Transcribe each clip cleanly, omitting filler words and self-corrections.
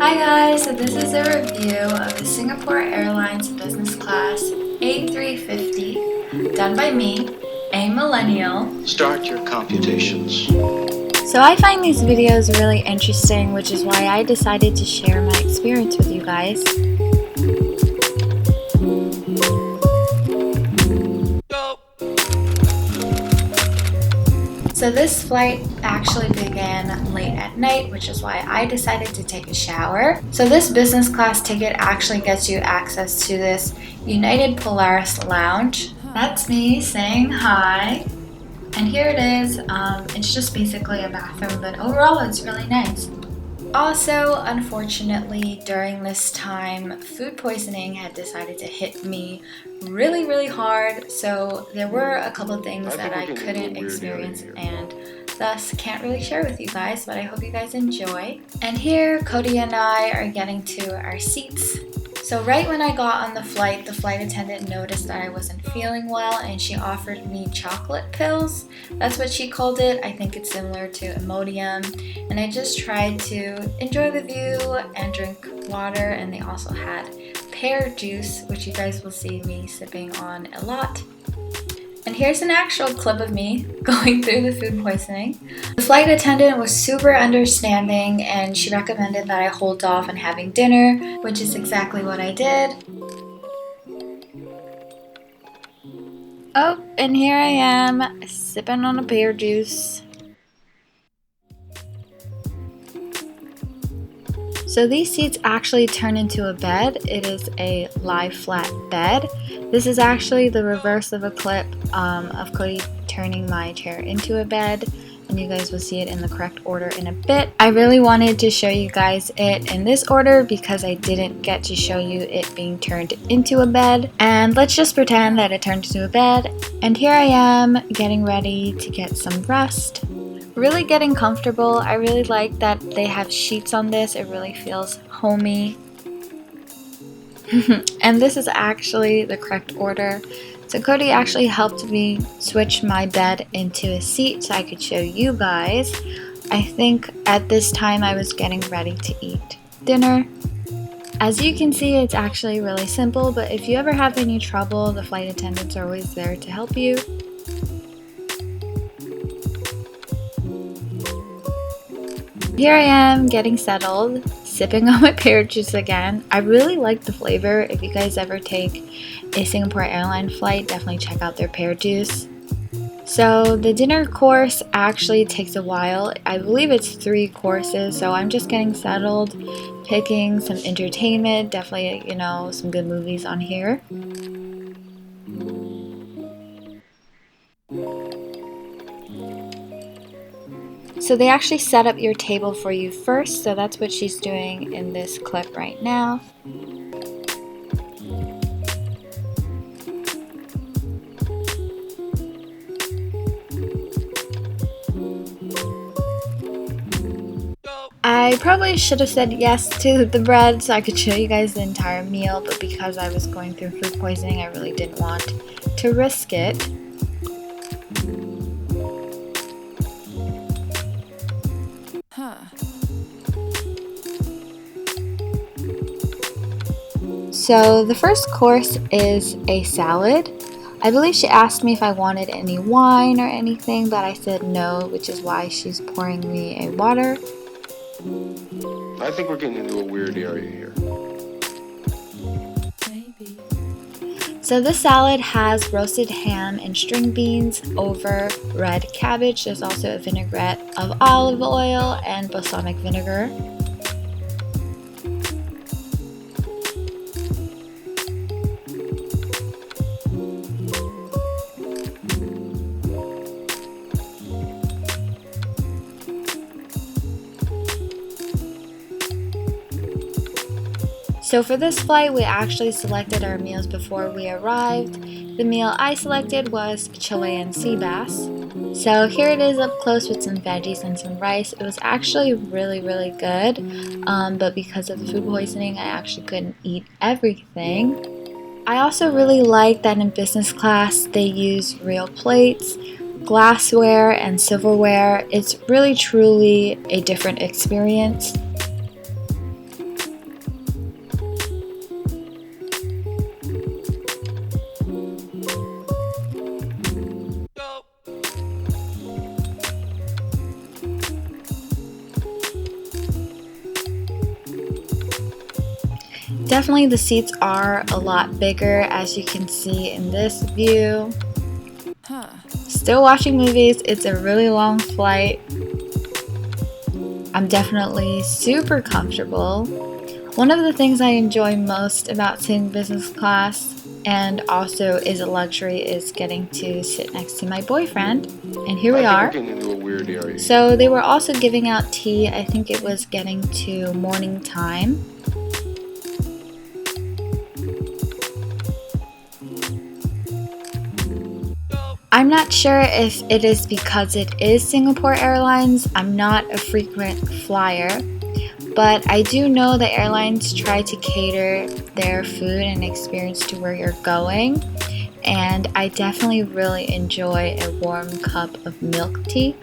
Hi guys, so this is a review of the Singapore Airlines business class A350 done by me, a millennial. Start your computations. So I find these videos really interesting, which is why I decided to share my experience with you guys. So this flight actually began late at night, which is why I decided to take a shower. So this business class ticket actually gets you access to this United Polaris lounge. That's me saying hi. And here it is. It's just basically a bathroom, but overall it's really nice. Also, unfortunately, during this time, food poisoning had decided to hit me really hard, so there were a couple of things that I couldn't experience and thus can't really share with you guys, but I hope you guys enjoy. And here, Cody and I are getting to our seats. So right when I got on the flight attendant noticed that I wasn't feeling well and she offered me chocolate pills. That's what she called it. I think it's similar to Imodium. And I just tried to enjoy the view and drink water, and they also had pear juice, which you guys will see me sipping on a lot. And here's an actual clip of me going through the food poisoning. The flight attendant was super understanding and she recommended that I hold off on having dinner, which is exactly what I did. Oh, and here I am sipping on a pear juice. So these seats actually turn into a bed. It is a lie flat bed. This is actually the reverse of a clip of Cody turning my chair into a bed, and you guys will see it in the correct order in a bit. I really wanted to show you guys it in this order because I didn't get to show you it being turned into a bed. And let's just pretend that it turned into a bed. And here I am getting ready to get some rest. Really getting comfortable. I really like that they have sheets on this. It really feels homey. And this is actually the correct order. So Cody actually helped me switch my bed into a seat so I could show you guys. I think at this time I was getting ready to eat dinner. As you can see, it's actually really simple, but if you ever have any trouble, the flight attendants are always there to help you. Here I am getting settled, sipping on my pear juice again. I really like the flavor. If you guys ever take a Singapore Airlines flight, definitely check out their pear juice. So the dinner course actually takes a while. I believe it's 3 courses, so I'm just getting settled, picking some entertainment, definitely, some good movies on here. So they actually set up your table for you first, so that's what she's doing in this clip right now. I probably should have said yes to the bread so I could show you guys the entire meal, but because I was going through food poisoning, I really didn't want to risk it. So the first course is a salad. I believe she asked me if I wanted any wine or anything, but I said no, which is why she's pouring me a water. I think we're getting into a weird area here. Maybe. So this salad has roasted ham and string beans over red cabbage. There's also a vinaigrette of olive oil and balsamic vinegar. So for this flight, we actually selected our meals before we arrived. The meal I selected was Chilean sea bass. So here it is up close with some veggies and some rice. It was actually really good, but because of the food poisoning, I actually couldn't eat everything. I also really like that in business class, they use real plates, glassware, and silverware. It's really truly a different experience. Definitely the seats are a lot bigger, as you can see in this view. Still watching movies. It's a really long flight. I'm definitely super comfortable. One of the things I enjoy most about sitting business class, and also is a luxury, is getting to sit next to my boyfriend. And here we are. We're getting into a weird area. So they were also giving out tea. I think it was getting to morning time. I'm not sure if it is because it is Singapore Airlines. I'm not a frequent flyer, but I do know the airlines try to cater their food and experience to where you're going, and I definitely really enjoy a warm cup of milk tea.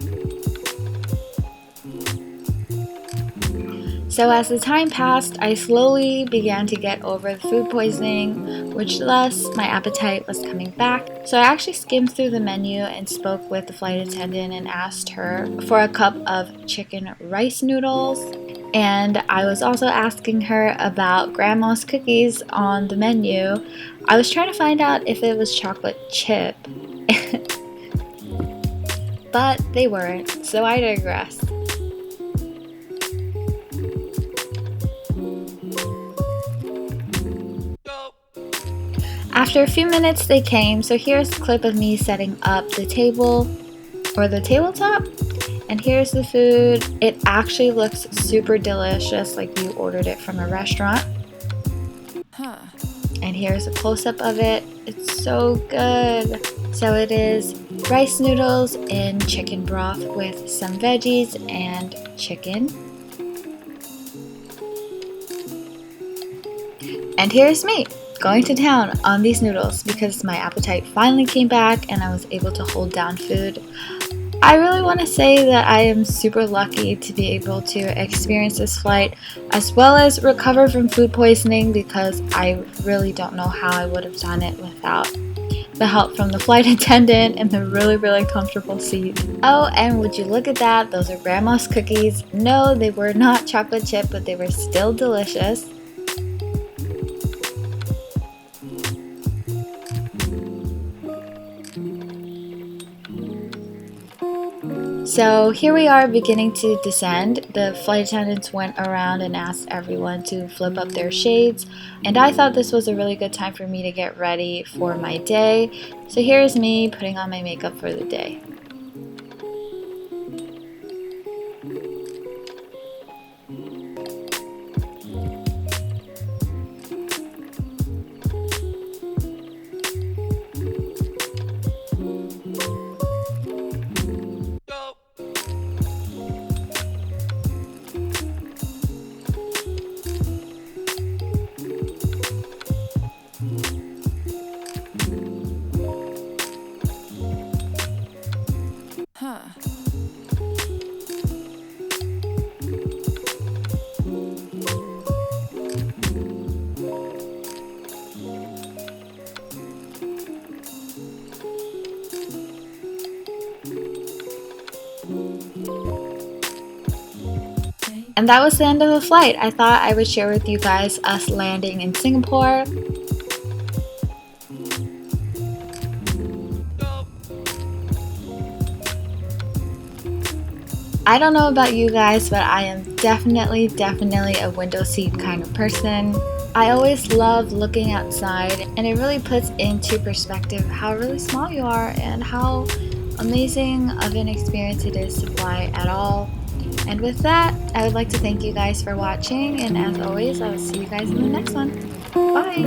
So as the time passed, I slowly began to get over the food poisoning, which thus my appetite was coming back. So I actually skimmed through the menu and spoke with the flight attendant and asked her for a cup of chicken rice noodles. And I was also asking her about grandma's cookies on the menu. I was trying to find out if it was chocolate chip, but they weren't, so I digress. After a few minutes they came, so here's a clip of me setting up the table, or the tabletop, and here's the food. It actually looks super delicious, like you ordered it from a restaurant. And here's a close-up of it. It's so good. So it is rice noodles in chicken broth with some veggies and chicken. And here's me going to town on these noodles because my appetite finally came back and I was able to hold down food. I really want to say that I am super lucky to be able to experience this flight as well as recover from food poisoning, because I really don't know how I would have done it without the help from the flight attendant and the really comfortable seat. Oh, and would you look at that, those are grandma's cookies. No, they were not chocolate chip, but they were still delicious. So here we are beginning to descend. The flight attendants went around and asked everyone to flip up their shades, and I thought this was a really good time for me to get ready for my day. So here's me putting on my makeup for the day. And that was the end of the flight. I thought I would share with you guys us landing in Singapore. I don't know about you guys, but I am definitely a window seat kind of person. I always love looking outside, and it really puts into perspective how really small you are and how amazing of an experience it is to fly at all. And with that, I would like to thank you guys for watching, and as always, I will see you guys in the next one. Bye!